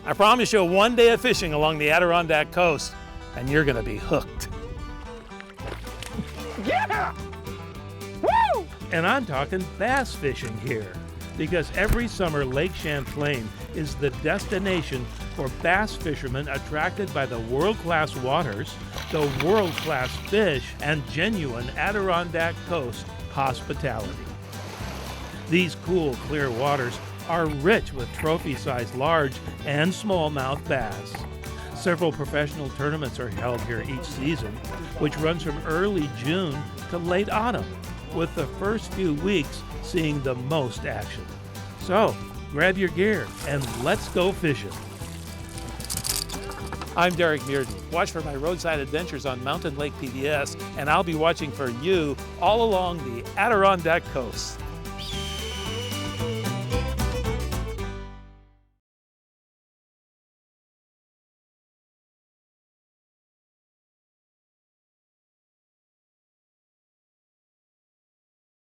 I promise you one day of fishing along the Adirondack coast, and you're gonna be hooked. Yeah! Woo! And I'm talking bass fishing here, because every summer Lake Champlain is the destination for bass fishermen attracted by the world-class waters, the world-class fish, and genuine Adirondack coast hospitality. These cool, clear waters are rich with trophy-sized large and smallmouth bass. Several professional tournaments are held here each season, which runs from early June to late autumn, with the first few weeks seeing the most action. So, grab your gear and let's go fishing. I'm Derek Mearden. Watch for my roadside adventures on Mountain Lake PBS, and I'll be watching for you all along the Adirondack coast.